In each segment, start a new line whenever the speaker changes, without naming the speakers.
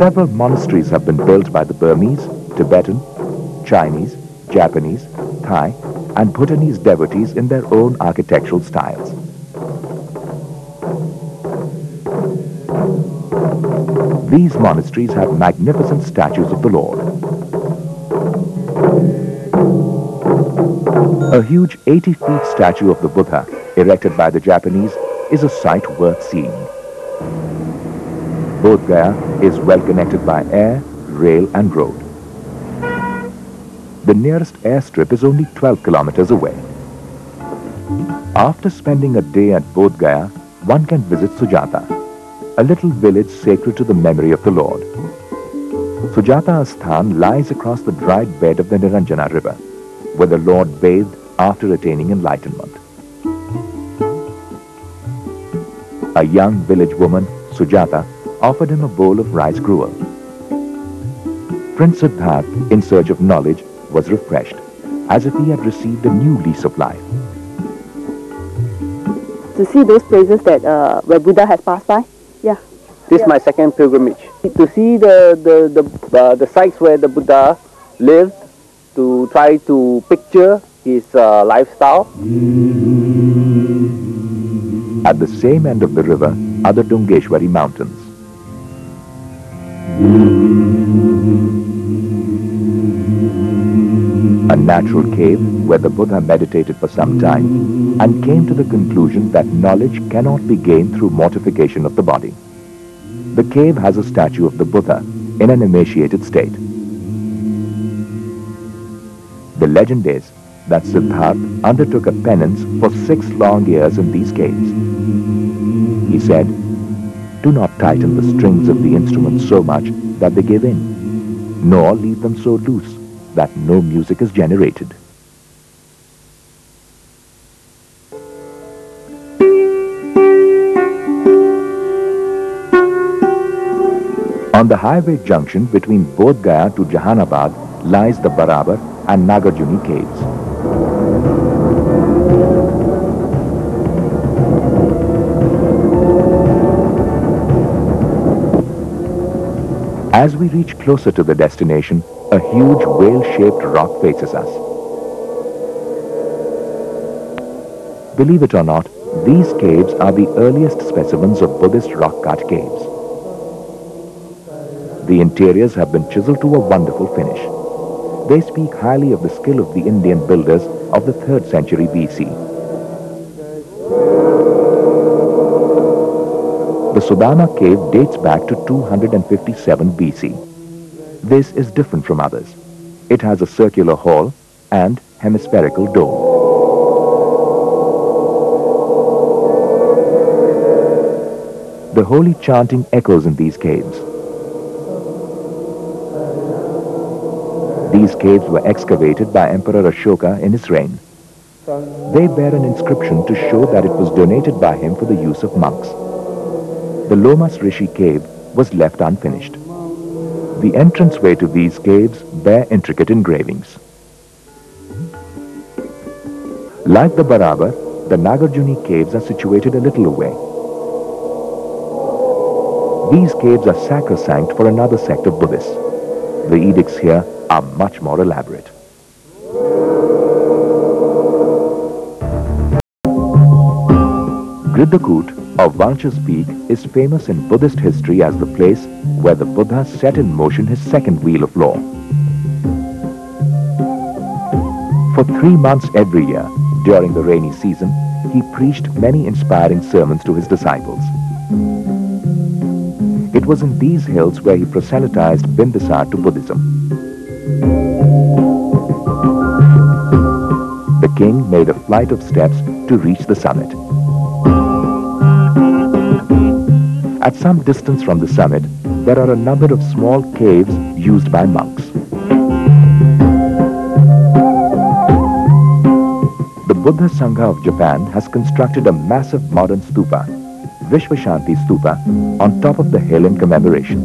Several monasteries have been built by the Burmese, Tibetan, Chinese, Japanese, Thai, and Bhutanese devotees in their own architectural styles. These monasteries have magnificent statues of the Lord. A huge 80-feet statue of the Buddha, erected by the Japanese, is a sight worth seeing. Bodh Gaya is well connected by air, rail and road. The nearest airstrip is only 12 kilometers away. After spending a day at Bodh Gaya, one can visit Sujata, a little village sacred to the memory of the Lord. Sujata Asthan lies across the dried bed of the Niranjana river, where the Lord bathed after attaining enlightenment. A young village woman, Sujata, offered him a bowl of rice gruel. Prince Siddhartha, in search of knowledge, was refreshed, as if he had received a new lease of life.
To see those places that where Buddha has passed by, yeah.
This is my second pilgrimage. To see the sites where the Buddha lived, to try to picture his lifestyle.
At the same end of the river are the Dungeshwari mountains. A natural cave where the Buddha meditated for some time and came to the conclusion that knowledge cannot be gained through mortification of the body. The cave has a statue of the Buddha in an emaciated state. The legend is that Siddhartha undertook a penance for 6 long years in these caves. He said, "Do not tighten the strings of the instrument so much that they give in, nor leave them so loose that no music is generated." On the highway junction between Bodh Gaya to Jahanabad lies the Barabar and Nagarjuni caves. As we reach closer to the destination, a huge whale-shaped rock faces us. Believe it or not, these caves are the earliest specimens of Buddhist rock-cut caves. The interiors have been chiseled to a wonderful finish. They speak highly of the skill of the Indian builders of the 3rd century BC. The Sudama cave dates back to 257 BC. This is different from others. It has a circular hall and hemispherical dome. The holy chanting echoes in these caves. These caves were excavated by Emperor Ashoka in his reign. They bear an inscription to show that it was donated by him for the use of monks. The Lomas Rishi cave was left unfinished. The entranceway to these caves bear intricate engravings. Like the Barabar, the Nagarjuni caves are situated a little away. These caves are sacrosanct for another sect of Buddhists. The edicts here are much more elaborate. Griddakut, or Vulture's Peak, is famous in Buddhist history as the place where the Buddha set in motion his second wheel of law. For 3 months every year, during the rainy season, he preached many inspiring sermons to his disciples. It was in these hills where he proselytized Bindusar to Buddhism. The king made a flight of steps to reach the summit. At some distance from the summit, there are a number of small caves used by monks. The Buddha Sangha of Japan has constructed a massive modern stupa, Vishvashanti Stupa, on top of the hill in commemoration.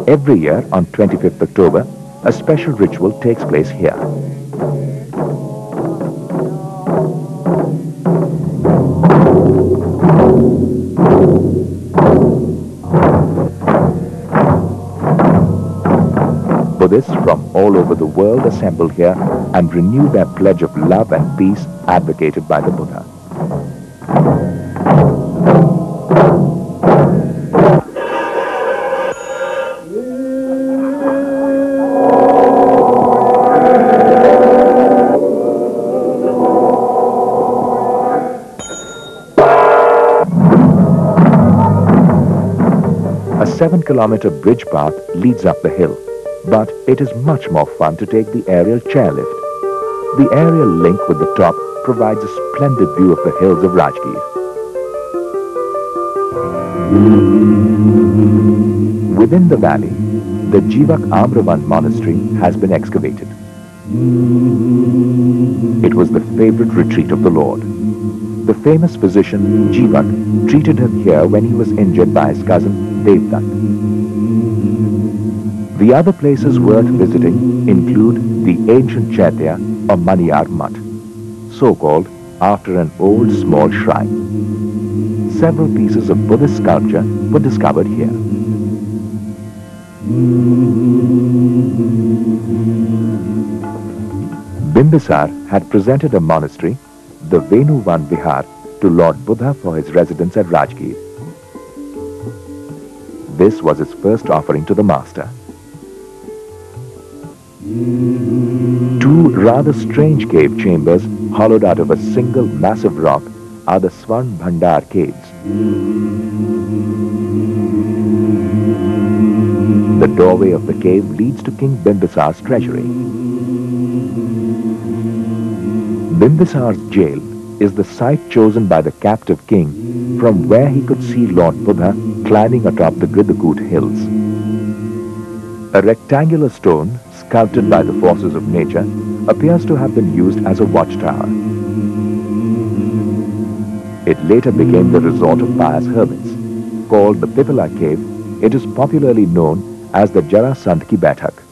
Every year on 25th October, a special ritual takes place here. Buddhists from all over the world assemble here and renew their pledge of love and peace advocated by the Buddha. A 7-kilometer bridge path leads up the hill, but it is much more fun to take the aerial chairlift. The aerial link with the top provides a splendid view of the hills of Rajgir. Within the valley, the Jivak Amravan monastery has been excavated. It was the favorite retreat of the Lord. The famous physician Jivak treated him here when he was injured by his cousin Devdutt. The other places worth visiting include the ancient Chaitya or Maniyar Mutt, so called after an old small shrine. Several pieces of Buddhist sculpture were discovered here. Bimbisar had presented a monastery, the Venuvan Vihar, to Lord Buddha for his residence at Rajgir. This was his first offering to the master. Two rather strange cave chambers hollowed out of a single massive rock are the Swarn Bhandar caves. The doorway of the cave leads to King Bimbisar's treasury. Bimbisar's jail is the site chosen by the captive king from where he could see Lord Buddha climbing atop the Gridakut hills. A rectangular stone, sculpted by the forces of nature, appears to have been used as a watchtower. It later became the resort of pious hermits. Called the Pipala Cave, it is popularly known as the Jarasandh Ki Baithak.